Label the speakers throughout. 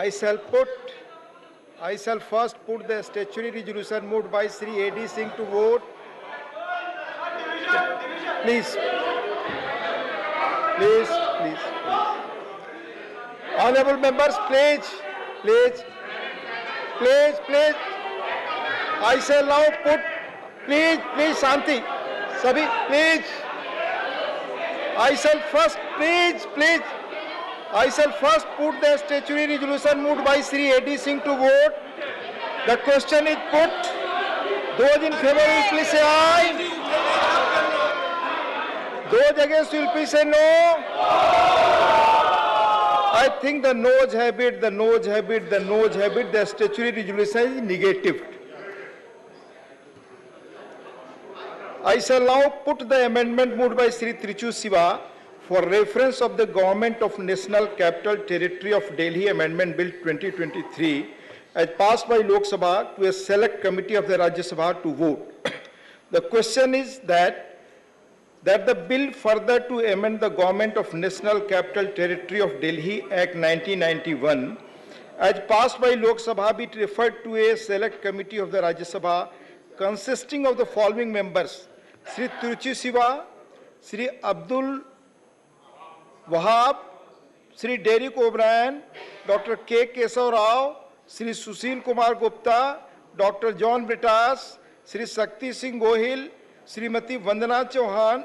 Speaker 1: I shall first put the statutory resolution moved by Sri A.D. Singh to vote. Please. Honorable members, please. I shall now put, please, Shanti. Sabhi, please. I shall first put the statutory resolution moved by Sri A.D. Singh to vote. The question is put. Those in favor will please say aye. Those against will please say no. I think the no's habit, the statutory resolution is negative. I shall now put the amendment moved by Sri Trichu Siva for reference of the Government of National Capital Territory of Delhi Amendment Bill 2023 as passed by Lok Sabha to a select committee of the Rajya Sabha to vote. The question is that the bill further to amend the Government of National Capital Territory of Delhi Act 1991 as passed by Lok Sabha be referred to a select committee of the Rajya Sabha consisting of the following members: Sri Trichu Siva, Sri Abdul Wahab, Sri Derek O'Brien, Dr. K. Kesav Rao, Sri Sushil Kumar Gupta, Dr. John Britas, Sri Shakti Singh Gohil, Srimati Vandana Chauhan,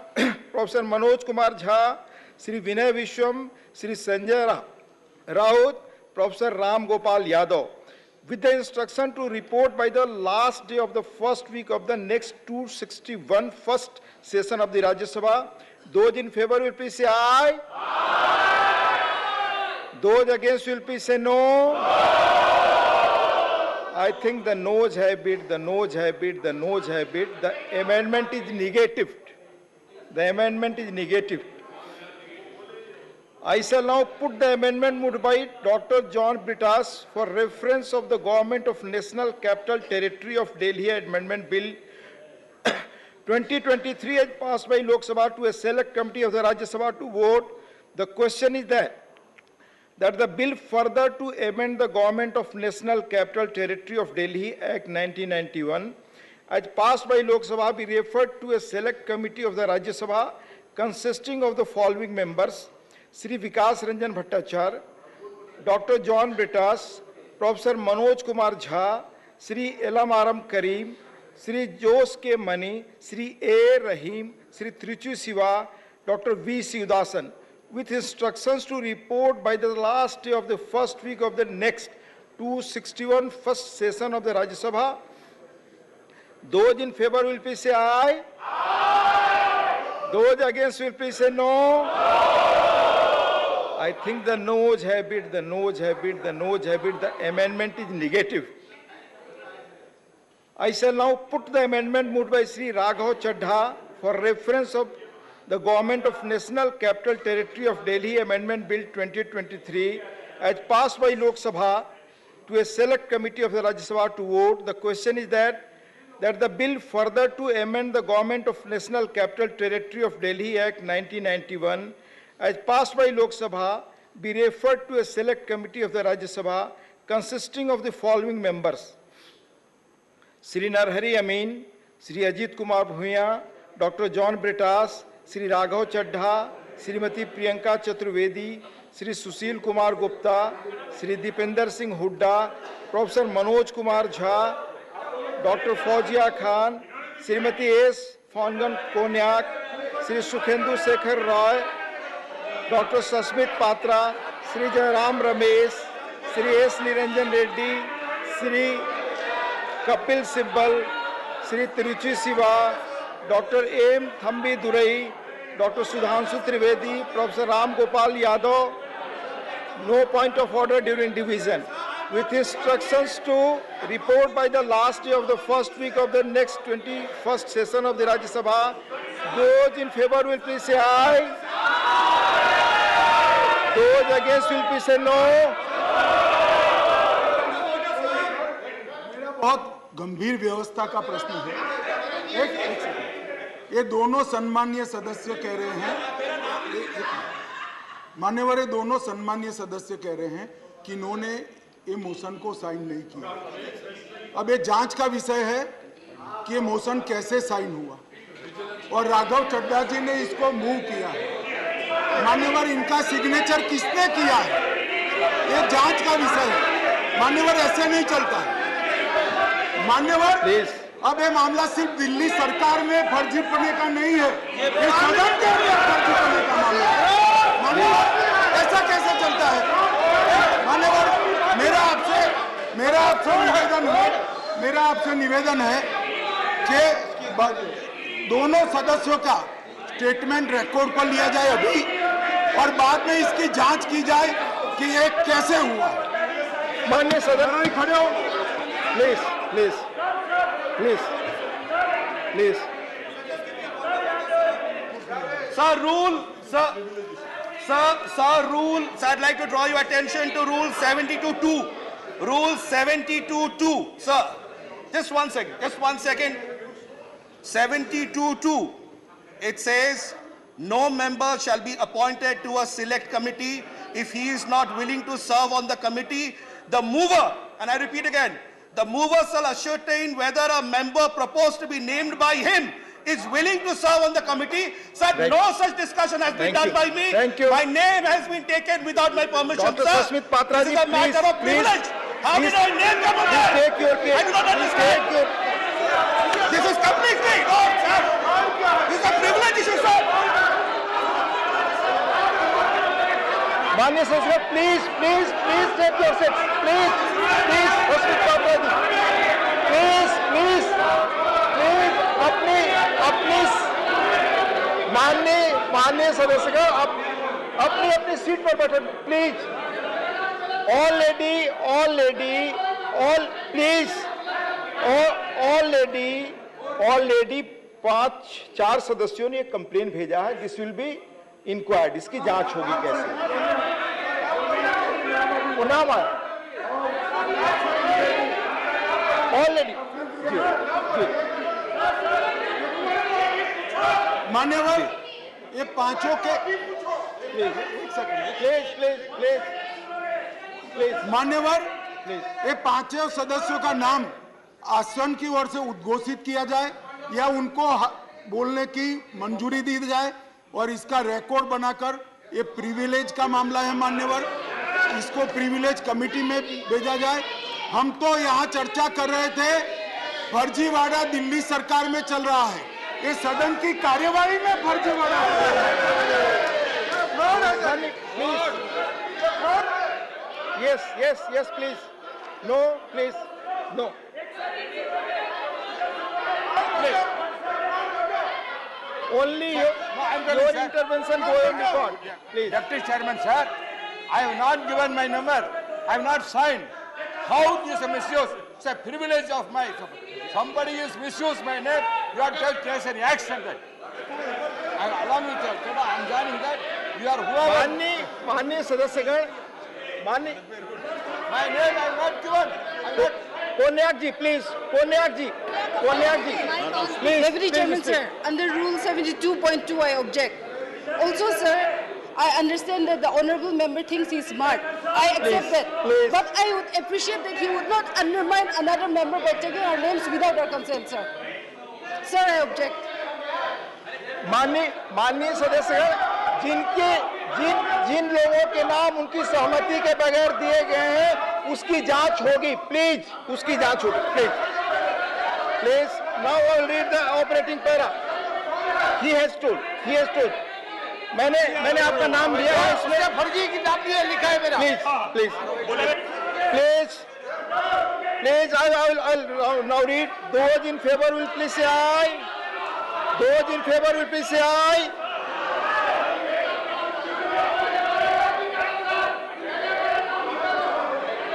Speaker 1: Professor Manoj Kumar Jha, Sri Vinay Vishwam, Sri Sanjay Raut, Professor Ram Gopal Yadav, with the instruction to report by the last day of the first week of the next 261 first session of the Rajya Sabha. Those in favor will please say aye. Those against will please say no. I think the no's have it, the amendment is negative. I shall now put the amendment moved by Dr. John Britas for reference of the Government of National Capital Territory of Delhi Amendment Bill 2023 as passed by Lok Sabha to a select committee of the Rajya Sabha to vote. The question is that the bill further to amend the Government of National Capital Territory of Delhi Act 1991 as passed by Lok Sabha be referred to a select committee of the Rajya Sabha consisting of the following members: Sri Vikas Ranjan Bhattacharya, Dr. John Britas, Professor Manoj Kumar Jha, Sri Elam Aram Karim, Sri Jose K. Mani, Sri A. Rahim, Sri Trichu Siva, Dr. V. Sivasan, with instructions to report by the last day of the first week of the next 261 first session of the Rajya Sabha. Those in favor will please say aye. Those against will please say no. I think the no's have it, the amendment is negative. I shall now put the amendment moved by Sri Raghav Chadha for reference of the Government of National Capital Territory of Delhi Amendment Bill 2023 as passed by Lok Sabha to a select committee of the Rajya Sabha to vote. The question is that the bill further to amend the Government of National Capital Territory of Delhi Act 1991 as passed by Lok Sabha be referred to a select committee of the Rajya Sabha consisting of the following members: Sri Narhari Amin, Sri Ajit Kumar Bhuiya, Dr. John Britas, Sri Raghav Chadha, Srimati Priyanka Chaturvedi, Sri Sushil Kumar Gupta, Sri Dipender Singh Hooda, Professor Manoj Kumar Jha, Dr. Fauzia Khan, Srimati S. Fongan Konyak, Sri Sukhendu Shekhar Roy, Dr. Sasmit Patra, Sri Jairam Ramesh, Sri S. Niranjan Reddy, Sri Kapil Sibbal, Sri Trichu Siva, Dr. M. Thambi Durai, Dr. Sudhanshu Trivedi, Professor Ram Gopal Yadav. No point of order during division. With instructions to report by the last day of the first week of the next 21st session of the Rajya Sabha. Those in favor will please say aye. Those against will please say no.
Speaker 2: बहुत गंभीर व्यवस्था का प्रश्न है। एक ये दोनों सम्मानीय सदस्य कह रहे हैं, मान्यवर दोनों सम्मानीय सदस्य कह रहे हैं कि इन्होंने ये मोशन को साइन नहीं किया। अब ये जांच का विषय है कि ये मोशन कैसे साइन हुआ और राघव चड्ढा जी ने इसको मूव किया है। मान्यवर, इनका सिग्नेचर किसने किया है, ये जांच का विषय है। मान्यवर, ऐसे नहीं चलता है। मान्यवर, अब ये मामला सिर्फ दिल्ली सरकार में फर्जी पड़ने का नहीं है, ये सदन के अंदर फर्जी पड़ने का मामला है। मान्यवर, ऐसा कैसे चलता है? मान्यवर, मेरा आपसे निवेदन है कि दोनों सदस्यों का स्टेटमेंट रिकॉर्ड पर लिया जाए अभी, और बाद में इसकी जांच की जाए कि ये कैसे हुआ।
Speaker 1: माननीय सदन खड़े हो, please please please please.
Speaker 3: Sir, I'd like to draw your attention to Rule 72.2. Rule 72.2, sir. Just one second. 72.2. It says, no member shall be appointed to a select committee if he is not willing to serve on the committee. The mover, and I repeat again, the mover shall ascertain whether a member proposed to be named by him is willing to serve on the committee. Sir, no such discussion has been done by me.
Speaker 1: Thank you.
Speaker 3: My name has been taken without my permission,
Speaker 1: Dr.
Speaker 3: sir.
Speaker 1: Susmit Patra
Speaker 3: This
Speaker 1: ji,
Speaker 3: is a matter of
Speaker 1: please,
Speaker 3: privilege. How did I name them on
Speaker 1: Please
Speaker 3: there?
Speaker 1: take your case.
Speaker 3: I do not understand. This is completely wrong, sir. This is a privilege issue, sir.
Speaker 1: माननीय सदस्य, please please please take your seats, please please Sasmit Patra ji, please please please अपनी माननीय सदस्यगण अपनी अपनी seat पर बैठे, please. All lady 4 सदस्यों ने एक कंप्लेन भेजा है। दिस विल बी इंक्वायर्ड, इसकी जांच होगी कैसे। ऑलरेडी
Speaker 2: मान्यवर, ये पांचों के मान्यवर, ये पांचों सदस्यों का नाम आसन की ओर से उद्घोषित किया जाए या उनको बोलने की मंजूरी दी जाए और इसका रिकॉर्ड बनाकर, ये प्रिविलेज का मामला है मान्यवर, इसको प्रिविलेज कमेटी में भेजा जाए। हम तो यहाँ चर्चा कर रहे थे, फर्जीवाड़ा दिल्ली सरकार में चल रहा है, ये सदन की कार्यवाही में फर्जीवाड़ा है।
Speaker 1: Yes, please. No, please. No. Please. Only your intervention go in record. Please.
Speaker 4: Deputy Chairman, sir, I have not given my number. I have not signed. How this is misuse? It's a privilege of my. Somebody is misused my name. You have to take any action. Along with that, I am joining that. You are whoever.
Speaker 1: माननीय सदस्यगण, माननीय
Speaker 4: My name I have not given.
Speaker 1: Konyak ji, please, Konyak ji, please.
Speaker 5: Deputy Chairman, sir, under Rule 72.2, I object. Also, sir, I understand that the honourable member thinks he's smart. I accept that.
Speaker 1: Please.
Speaker 5: But I would appreciate that he would not undermine another member by taking our names without our consent, sir. Sir, I object.
Speaker 1: माननीय सदस्यगण, जिन लोगों के नाम उनकी सहमति के बगैर दिए गए हैं, उसकी जांच होगी, प्लीज, उसकी जांच होगी, please. Now I will read the operating para. He has told. मैंने आपका नाम दिया है, इसमें
Speaker 4: फर्जी की नाम दिया लिखा है मेरा।
Speaker 1: Please I'll now read. Those in favor will please say aye. Those in favor will please say aye.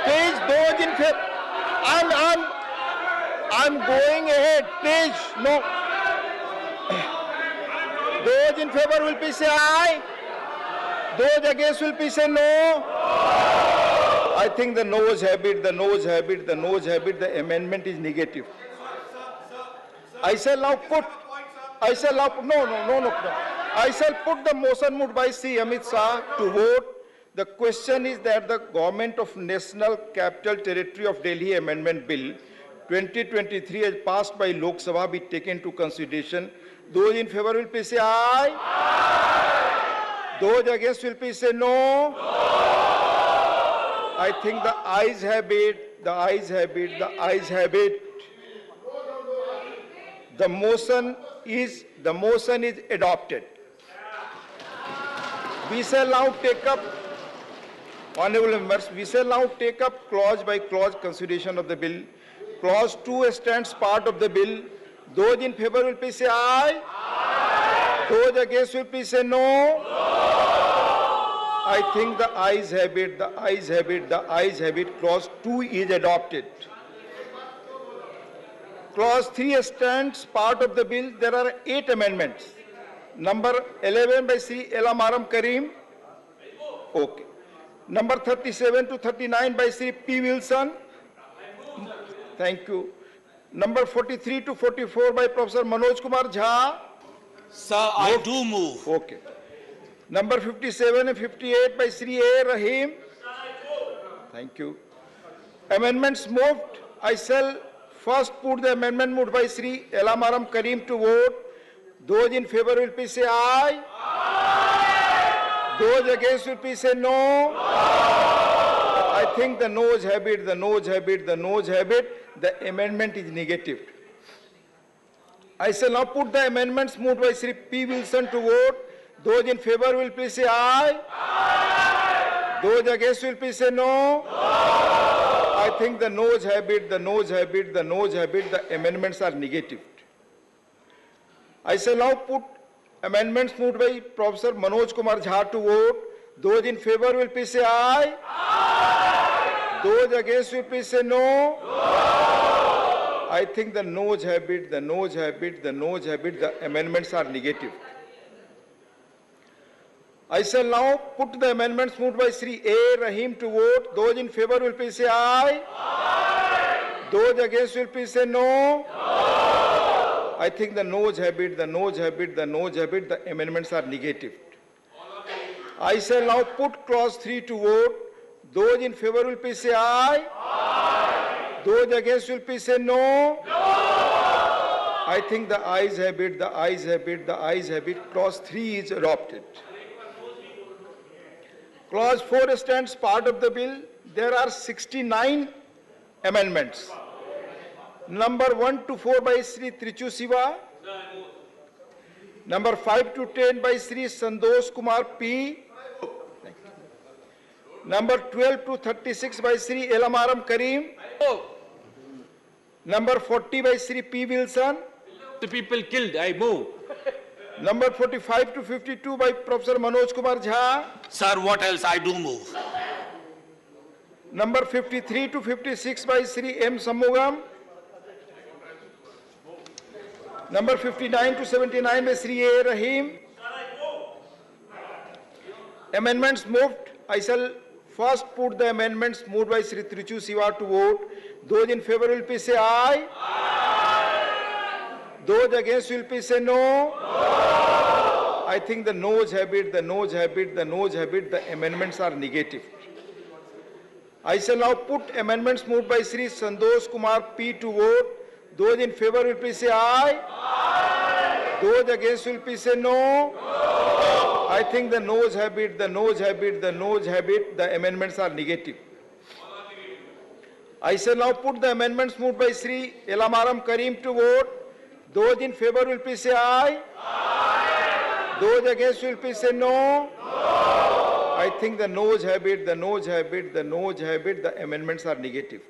Speaker 1: Please, those in favor. I'm going ahead. Please, no. Those in favor will please say aye. Those against will please say no. I think the no's habit, the amendment is negative. I shall now put the motion moved by C. Amit Shah to vote The question is that the Government of National Capital Territory of Delhi Amendment Bill 2023 as passed by Lok Sabha be taken to consideration. Those in favor will please say aye. Aye. Those against will please say no. I think the ayes have it, the ayes have it, the ayes have it. The motion is adopted. We shall now take up, honorable members, we shall now take up clause by clause consideration of the bill. Clause 2 stands part of the bill. Those in favor will please say aye. Aye. Those against will please say no. I think the ayes have it, the ayes have it, the ayes have it. Clause 2 is adopted. Clause 3 stands part of the bill. There are 8 amendments. Number 11 by Sri Elamaram Karim. Okay. Number 37 to 39 by Sri P. Wilson. Thank you. Number 43 to 44 by Professor Manoj Kumar Jha.
Speaker 3: Sir, I do move.
Speaker 1: Okay. Number 57 and 58 by Sri A. Rahim. Thank you. Amendments moved. I shall first put the amendment moved by Sri Elamaram Karim to vote. Those in favor will please say aye. Aye. Those against will please say no. I think the noes have it, the noes have it, the noes have it. The amendment is negative. I shall now put the amendments moved by Sri P. Wilson to vote. Those in favor will please say aye. Aye. Those against will please say no. I think the noes have it, the noes have it, the noes have it. The amendments are negative. I shall now put amendments moved by Professor Manoj Kumar Jha to vote. Those in favor will please say aye. Aye. Those against will please say no. I think the noes have it, the noes have it, the noes have it. The amendments are negative. I shall now put the amendments moved by Sri A. Rahim to vote. Those in favor will please say aye. Aye. Those against will please say no. I think the noes have it, the noes have it, the noes have it. The amendments are negative. I shall now put clause 3 to vote. Those in favor will please say aye. Aye. Those against will please say no. I think the ayes have it, the ayes have it, the ayes have it. Clause 3 is adopted. Clause 4 stands part of the bill. There are 69 amendments. Number 1 to 4 by Sri Trichu Siva. Number 5 to 10 by Sri Sandosh Kumar P. Number 12 to 36 by Sri Elamaram Karim. Number 40 by Sri P. Wilson.
Speaker 6: The people killed, I move.
Speaker 1: Number 45 to 52 by Professor Manoj Kumar Jha.
Speaker 3: Sir, what else? I do move.
Speaker 1: Number 53 to 56 by Sri M. Sammugam. Number 59 to 79 by Sri A. Rahim. Amendments moved. I shall first put the amendments moved by Sri Trichu Siva to vote. Those in favor will please say aye. Aye. Those against will please say no. I think the noes have it, the noes have it, the noes have it. The amendments are negative. I shall now put amendments moved by Sri Sandosh Kumar P to vote. Those in favor will please say aye. Aye. Those against will please say no. I think the noes have it, the noes have it, the noes have it. The amendments are negative. I shall now put the amendments moved by Sri Elamaram Karim to vote. Those in favor will please say aye. Aye. Those against will please say no. I think the noes have it, the noes have it, the noes have it. The amendments are negative.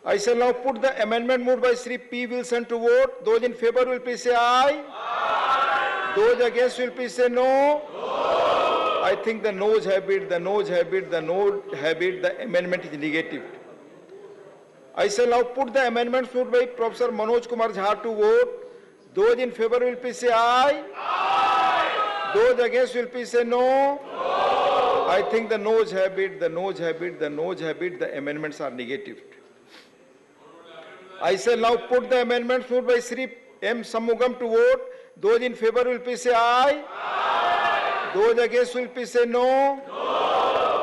Speaker 1: I shall now put the amendment moved by Sri P. Wilson to vote. Those in favor will please say aye. Aye. Those against will please say no. I think the noes have it, the noes have it, the noes have it. The amendment is negative. I shall now put the amendments moved by Professor Manoj Kumar Jha to vote. Those in favor will please say aye. Aye. Those against will please say no. I think the noes have it, the noes have it, the noes have it. The amendments are negative. I shall now put the amendments moved by Sri M. Sammugam to vote. Those in favor will please say aye. Aye. Those against will please say no.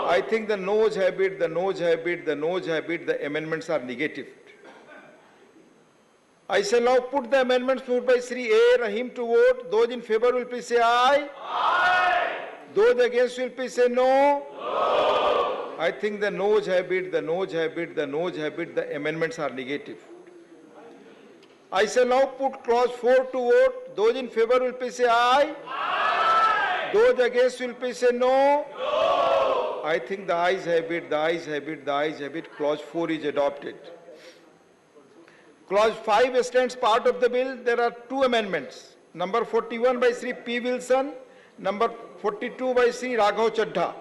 Speaker 1: I think the noes have it, the noes have it, the noes have it, the amendments are negative. I shall now put the amendments moved by Sri A. Rahim to vote. Those in favor will please say aye. Aye. Those against will please say no. No. I think the noes have it, the noes have it, the noes have it, the amendments are negative. I shall now put clause 4 to vote. Those in favor will please say aye. Aye. Those against will please say no. No. I think the ayes have it, the ayes have it, the ayes have it. Clause 4 is adopted. Clause 5 stands part of the bill. There are two amendments. Number 41 by Sri P. Wilson, number 42 by Sri Raghav Chaddha.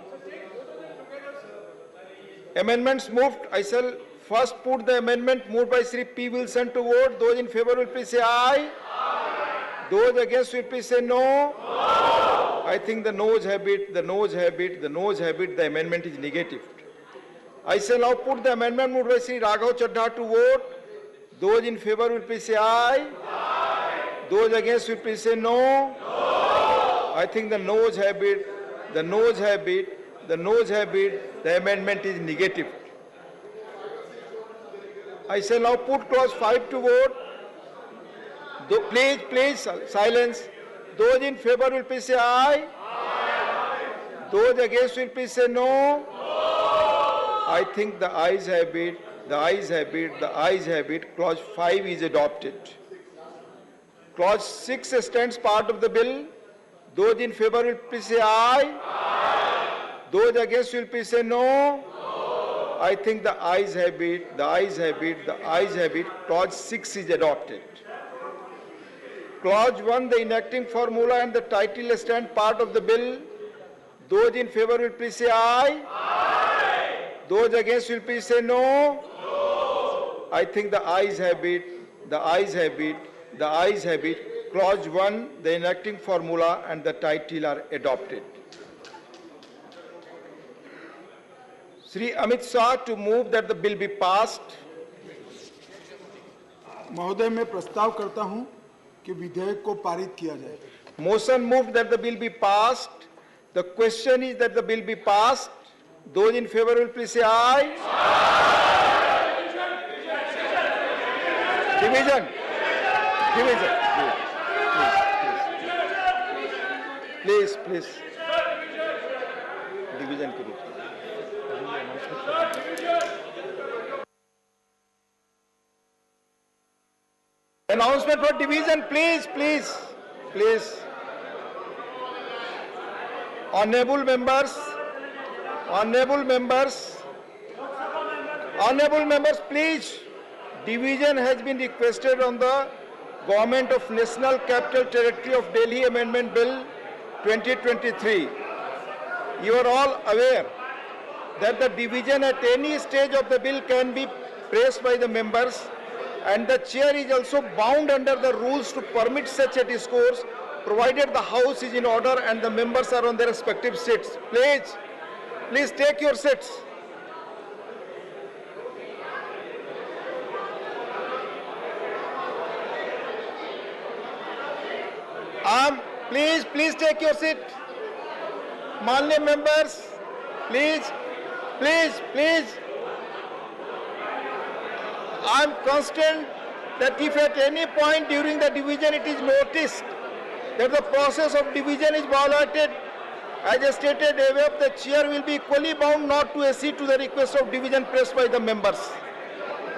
Speaker 1: Amendments moved. I shall first put the amendment moved by Sri P. Wilson to vote. Those in favor will please say aye. Aye. Those against will please say no. No. I think the noes have it, the noes have it, the noes have it. The amendment is negative. I shall now put the amendment moved by Sri Raghav Chaddha to vote. Those in favor will please say aye. Aye. Those against will please say no. No. I think the noes have it, the noes have it, the noes have it. The amendment is negative. I shall now put clause 5 to vote. Please, silence. Those in favor will please say aye. Aye. Those against will please say no. No. I think the ayes have it, the ayes have it, the ayes have it. Clause 5 is adopted. Clause 6 stands part of the bill. Those in favor will please say aye. Aye. Those against will please say no. No. I think the ayes have it, the ayes have it, the ayes have it. Clause 6 is adopted. Clause 1, the enacting formula and the title stand part of the bill. Those in favor will please say aye. Aye. Those against will please say no. No. I think the ayes have it, the ayes have it, the ayes have it. Clause 1, the enacting formula and the title are adopted. Sri Amit Shah to move that the bill be passed.
Speaker 2: महोदय मैं प्रस्ताव करता हूं कि विधेयक को पारित किया जाए.
Speaker 1: Motion moved that the bill be passed. The question is that the bill be passed. Those in favor will please say aye. Division. Division. Please, please. Division के रूप में. Announcement for division, please, please, please. Honorable members, honorable members, honorable members, please. Division has been requested on the Government of National Capital Territory of Delhi Amendment Bill 2023. You are all aware that the division at any stage of the bill can be pressed by the members, and the chair is also bound under the rules to permit such a discourse, provided the house is in order and the members are on their respective seats. Please, please take your seats. Please take your seat. Manya members, please. I am concerned that if at any point during the division it is noticed that the process of division is violated, as I stated above, the chair will be equally bound not to accede to the request of division pressed by the members.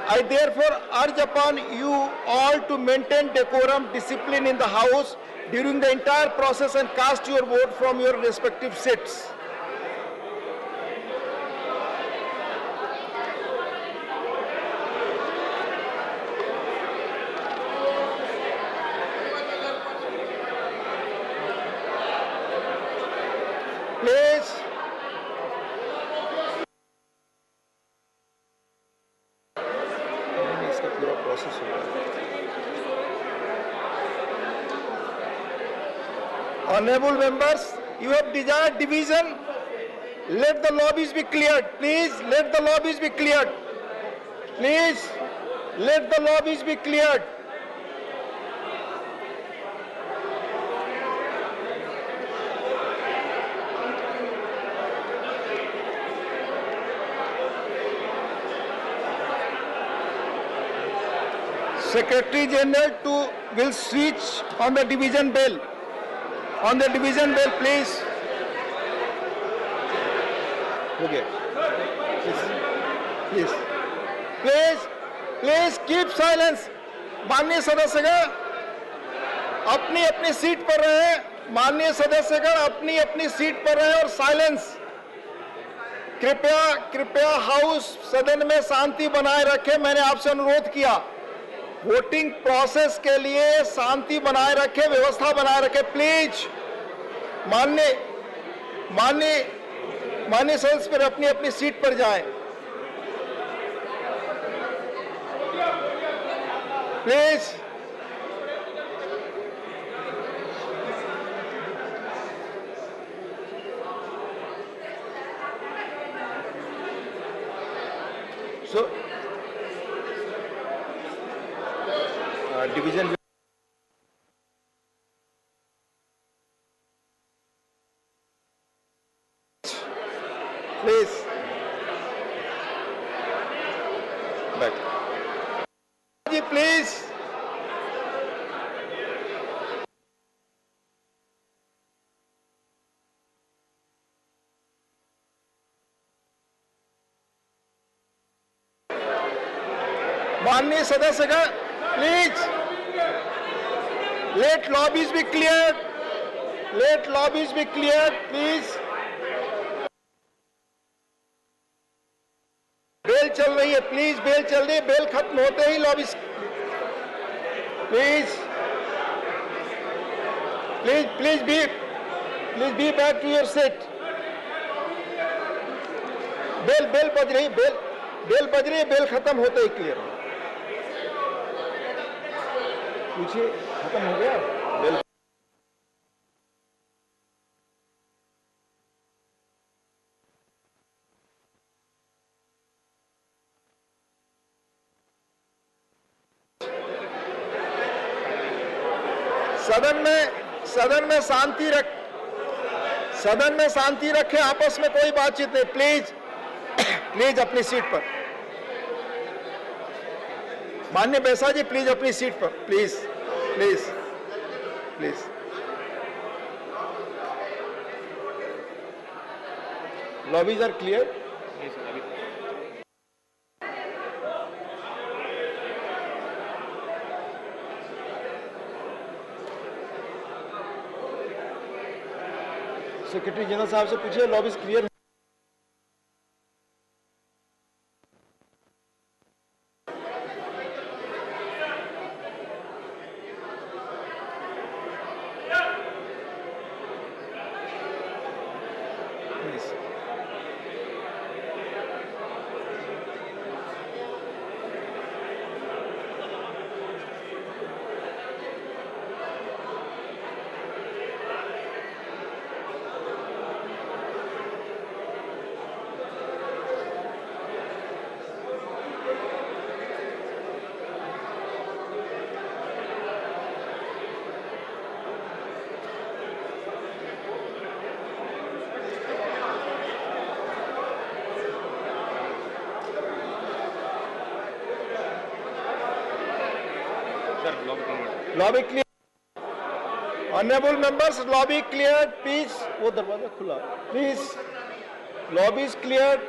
Speaker 1: I therefore urge upon you all to maintain decorum, discipline in the house during the entire process and cast your vote from your respective seats. Please. इसका पूरा process होगा. Honorable members, you have desired division. Let the lobbies be cleared. Please, let the lobbies be cleared. Please, let the lobbies be cleared. Secretary General will switch on the division bell. On the division bell, please. Okay. Please keep silence. माननीय सदस्यगण अपनी अपनी seat पर रहे. माननीय सदस्यगण अपनी अपनी seat पर रहे और साइलेंस. कृपया हाउस सदन में शांति बनाए रखें. मैंने आपसे अनुरोध किया, वोटिंग प्रोसेस के लिए शांति बनाए रखें, व्यवस्था बनाए रखें. प्लीज माननीय सदस्य पर अपनी अपनी सीट पर जाएं. Please. So, division. Please. Back. Please. माननीय सदस्यगण, please let lobbies be clear. Let lobbies be clear, please. Bell चल रही है, प्लीज. बेल चल रही है. बेल खत्म होते ही lobbies. Please be back to your seat. Bell बज रही. बेल खत्म होते ही क्लियर. पूछिए, खत्म हो गया बेल. सदन में शांति रखें. आपस में कोई बातचीत नहीं. प्लीज अपनी सीट पर. माननीय बैसा जी, प्लीज अपनी सीट पर. Please. Lobbies are clear. Secretary general साहब से पूछिए, lobbies clear. Lobby clear. Honourable members, lobby clear. Please, वो दरवाजा खुला. Please, lobby is clear.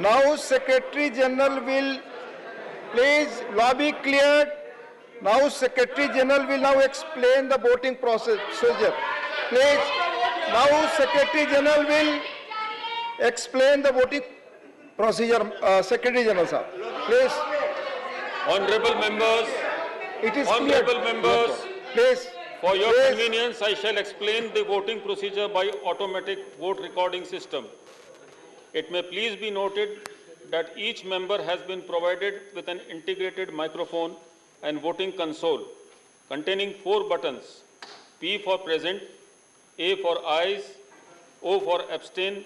Speaker 1: Now secretary general will, please, lobby clear. Now secretary general will now explain the voting procedure. Please, now Secretary General will explain the voting procedure. Secretary General, sir, please.
Speaker 6: Honorable members,
Speaker 1: It is
Speaker 6: honorable
Speaker 1: clear.
Speaker 6: members,
Speaker 1: Please.
Speaker 6: for your
Speaker 1: Please.
Speaker 6: convenience, I shall explain the voting procedure by automatic vote recording system. It may please be noted that each member has been provided with an integrated microphone and voting console containing 4 buttons: P for present, A for ayes, O for abstain,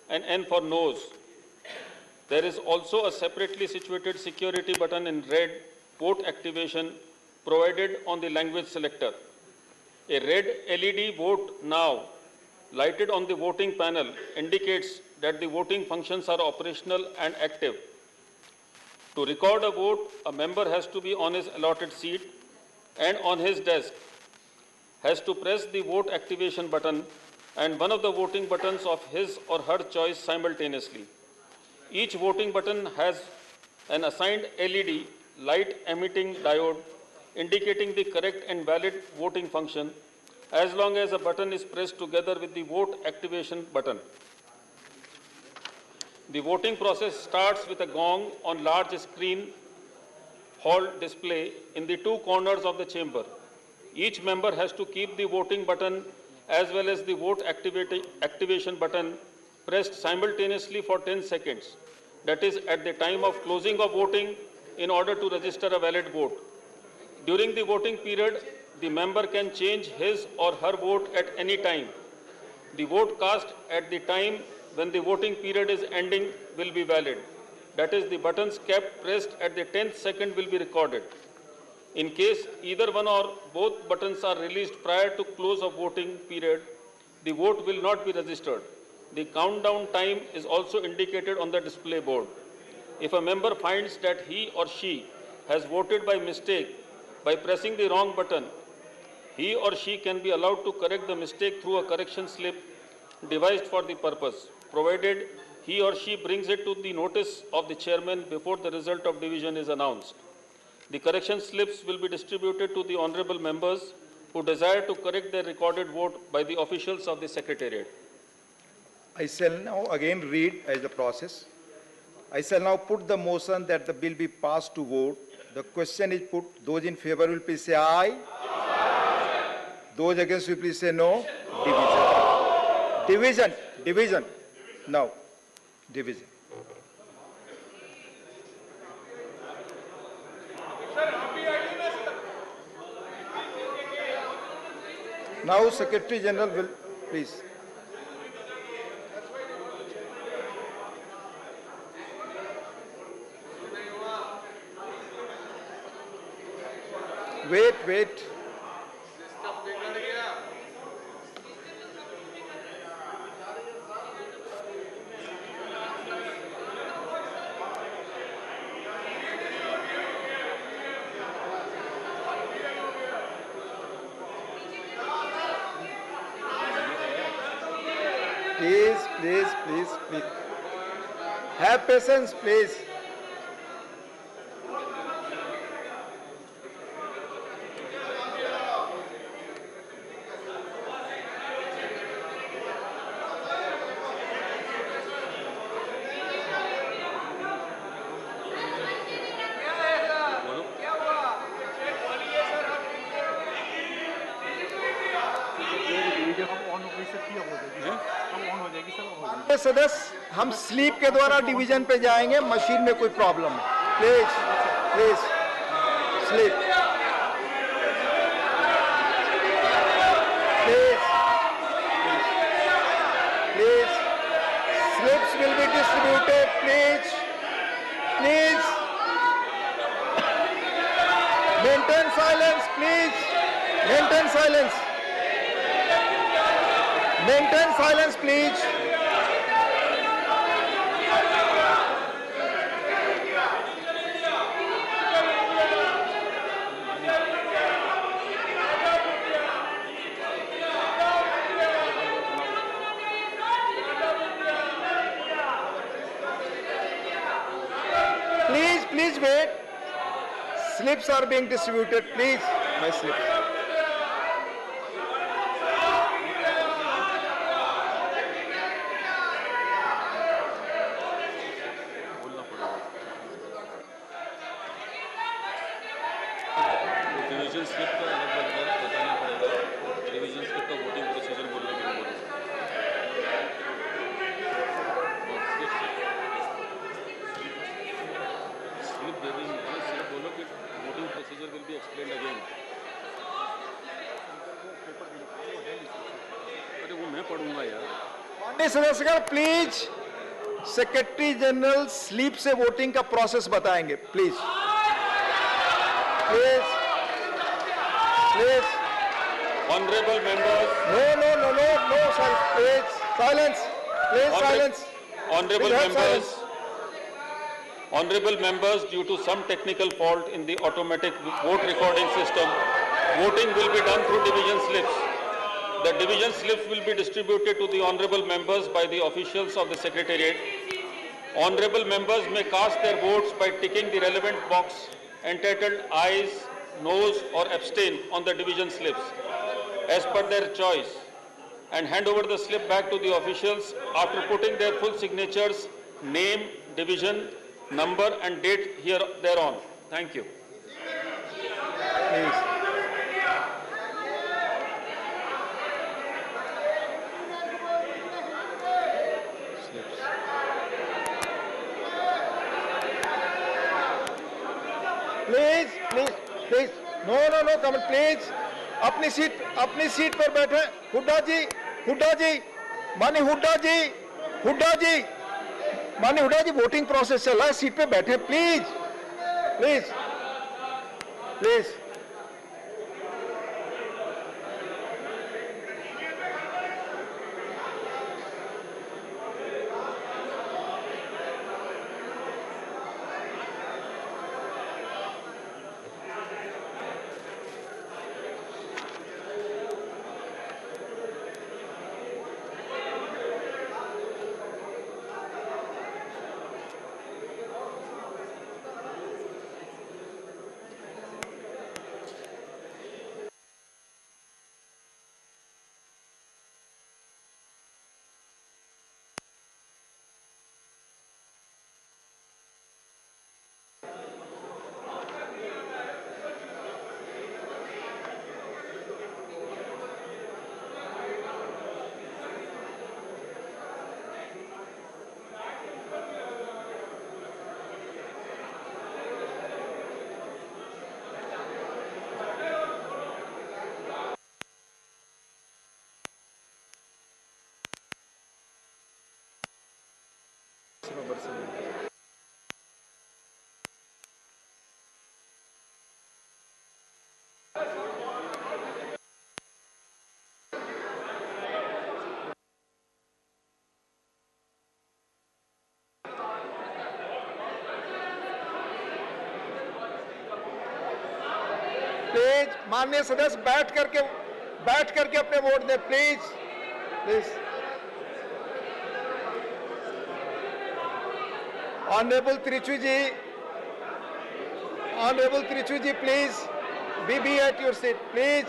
Speaker 6: and N for noes. There is also a separately situated security button in red, vote activation, provided on the language selector. A red LED vote now lighted on the voting panel indicates that the voting functions are operational and active. To record a vote, a member has to be on his allotted seat and on his desk, has to press the vote activation button and one of the voting buttons of his or her choice simultaneously. Each voting button has an assigned LED light emitting diode indicating the correct and valid voting function as long as a button is pressed together with the vote activation button. The voting process starts with a gong on large screen hall display in the two corners of the chamber. Each member has to keep the voting button as well as the vote activation button pressed simultaneously for 10 seconds. That is at the time of closing of voting in order to register a valid vote. During the voting period, the member can change his or her vote at any time. The vote cast at the time when the voting period is ending will be valid. That is, the buttons kept pressed at the 10th second will be recorded. In case either one or both buttons are released prior to close of voting period, the vote will not be registered. The countdown time is also indicated on the display board. If a member finds that he or she has voted by mistake by pressing the wrong button, he or she can be allowed to correct the mistake through a correction slip devised for the purpose, provided he or she brings it to the notice of the chairman before the result of division is announced. The correction slips will be distributed to the honorable members who desire to correct their recorded vote by the officials of the Secretariat.
Speaker 1: I shall now again read as the process. I shall now put the motion that the bill be passed to vote. The question is put. Those in favor will please say aye. Those against will please say no. Division. Division. Now, division. Now, Secretary General will please. Wait. Please. Have patience, please. सदस्य हम sleep के द्वारा division पे जाएंगे machine में कोई problem है please sleep please slips will be distributed please maintain silence please Please wait. Slips are being distributed. Please, my slips.
Speaker 6: Division slip का अलग बताना पड़ेगा. डिवीजन स्लिप का वोटिंग प्रोसीजर बोलने के लिए स्लिप दे देंगे. सिर्फ बोलो कि voting procedure will be explained again. अरे वो मैं पढ़ूंगा यार.
Speaker 1: माननीय सदस्यगण प्लीज सेक्रेटरी जनरल स्लीप से वोटिंग का प्रोसेस बताएंगे. Please
Speaker 6: Honorable members.
Speaker 1: No, sir. Please, silence.
Speaker 6: Honorable members. Honorable members, due to some technical fault in the automatic vote recording system, voting will be done through division slips. The division slips will be distributed to the honorable members by the officials of the Secretariat. Honorable members may cast their votes by ticking the relevant box entitled ayes, noes or abstain on the division slips as per their choice, and hand over the slip back to the officials after putting their full signatures, name, division, number and date thereon. Thank you.
Speaker 1: Please. Please. No, come on, please. अपनी seat पर बैठे। हुड्डा जी, मानी हुड्डा जी, voting process चल रहा है, seat पे बैठे, please. Please माननीय सदस्य बैठ करके अपने वोट दें, please. Honourable Trichy ji, please be at your seat, please.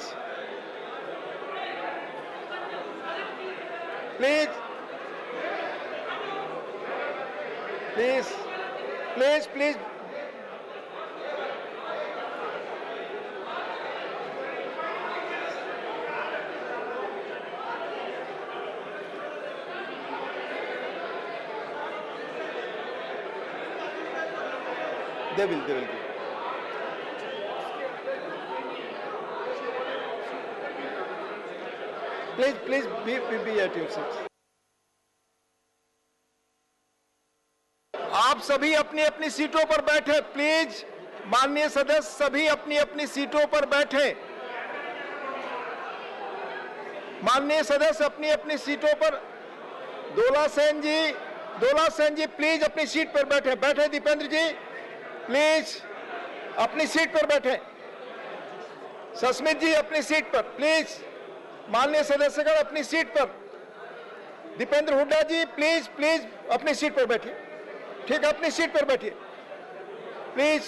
Speaker 1: They will give. Please be at your seats. आप सभी अपनी अपनी सीटों पर बैठे, प्लीज। माननीय सदस्य सभी अपनी अपनी सीटों पर बैठे। माननीय सदस्य अपनी अपनी सीटों पर। दोला सेन जी प्लीज अपनी सीट पर बैठे। दीपेंद्र जी प्लीज अपनी सीट पर बैठे। सस्मित जी अपनी सीट पर, प्लीज। माननीय सदस्यगण अपनी सीट पर। दीपेंद्र हुड्डा जी प्लीज अपनी सीट पर बैठिए। ठीक है, अपनी सीट पर बैठिए, प्लीज।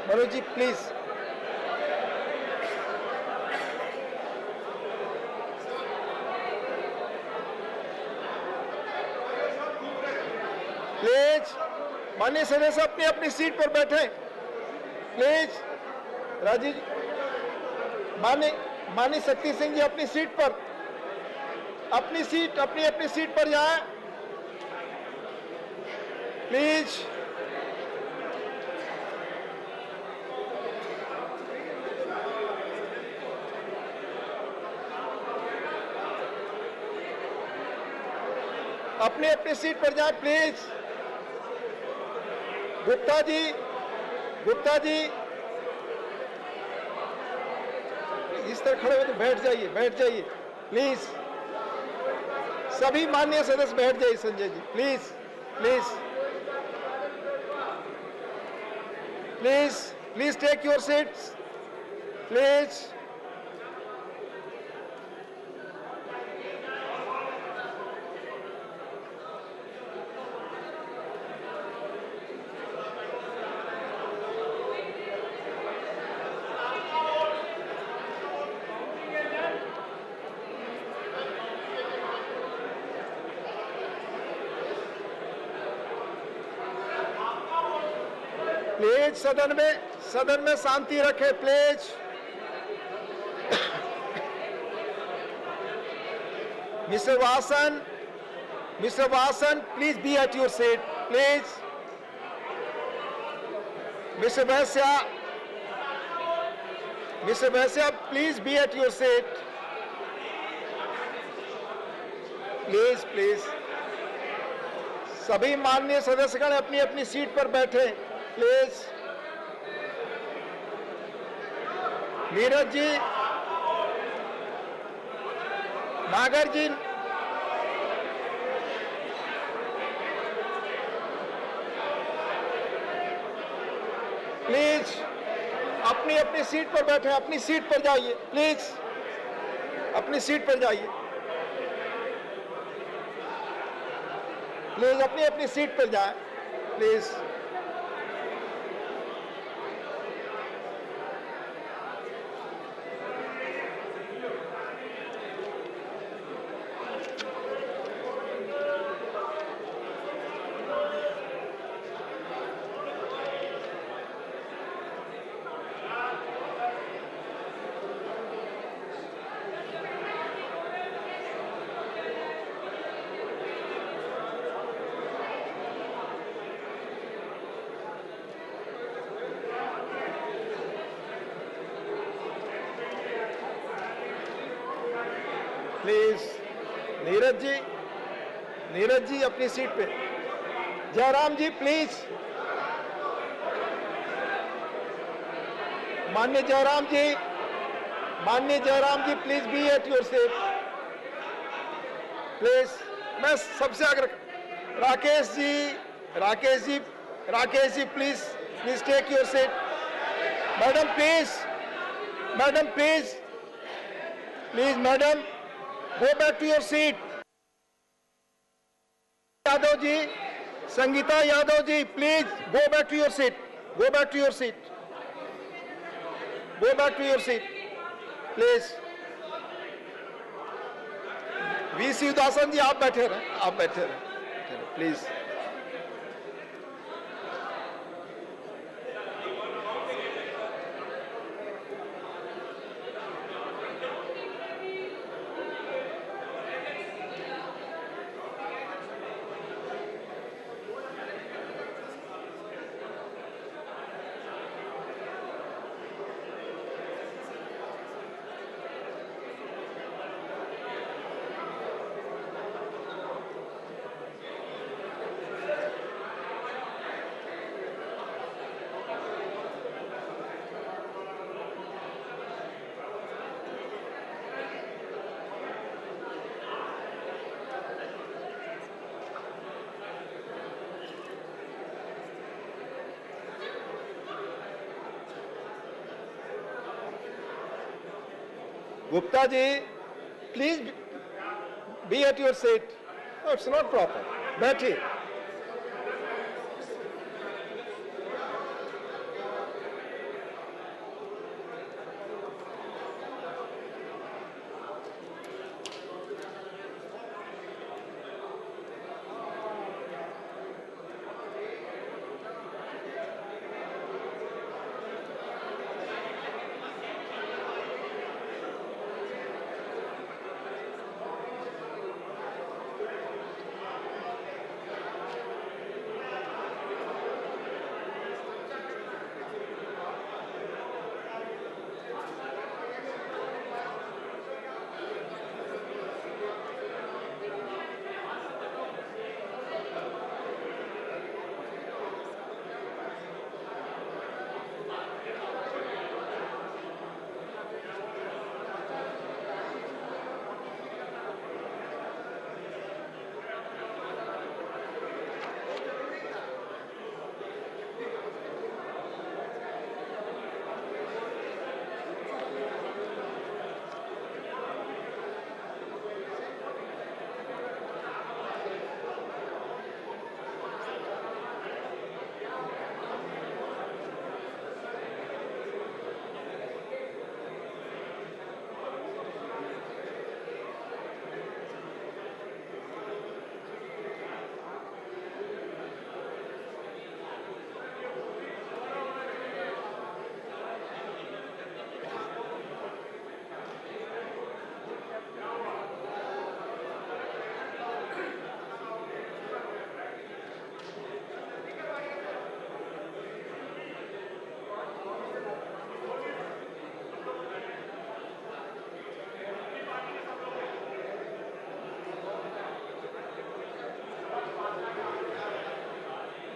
Speaker 1: मनोज जी प्लीज। माननीय सदस्य अपनी अपनी सीट पर बैठे, प्लीज। राजीव माननीय शक्ति सिंह जी अपनी सीट पर, अपनी अपनी सीट पर जाएं, प्लीज। अपनी अपनी सीट पर जाएं, प्लीज। गुप्ता जी तरह खड़े हो तो बैठ जाइए, बैठ जाइए प्लीज। सभी माननीय सदस्य बैठ जाइए। Sanjay ji please, please, please, please take your seats please. Please सदन में शांति रखें please. Mister Vasan please be at your seat please. Mister Vaishya please be at your seat please, please. सभी माननीय सदस्यगण अपनी अपनी सीट पर बैठे प्लीज। नीरज जी, नागर जी, प्लीज अपनी अपनी सीट पर बैठे, अपनी सीट पर जाइए प्लीज, अपनी सीट पर जाइए प्लीज, अपनी अपनी सीट पर जाएं प्लीज। प्लीज नीरज जी अपनी सीट पे। जयराम जी प्लीज, माननीय Jairam ji please be at your seat please. मैं सबसे आग्रह, Rakesh ji please take your seat. Madam please madam go back to your seat. Yadav ji, Sangita Yadav ji please go back to your seat. Go back to your seat. Go back to your seat please. V Sivadasan ji आप बैठे रहे please. Gupta ji, please be at your seat. No, it's not proper. बैठिए।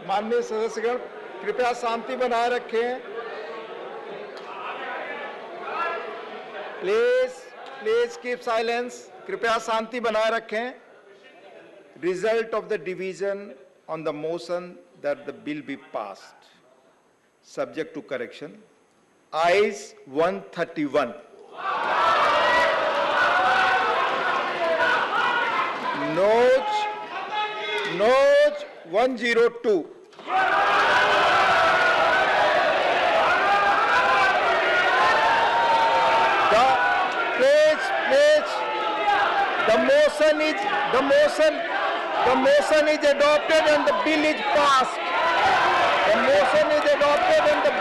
Speaker 1: माननीय सदस्यगण कृपया शांति बनाए रखें। Please keep silence. कृपया शांति बनाए रखें। Result of the division on the motion that the bill be passed, subject to correction. Ayes 131. Noes 102. The motion is adopted and the bill is passed. The motion is adopted and the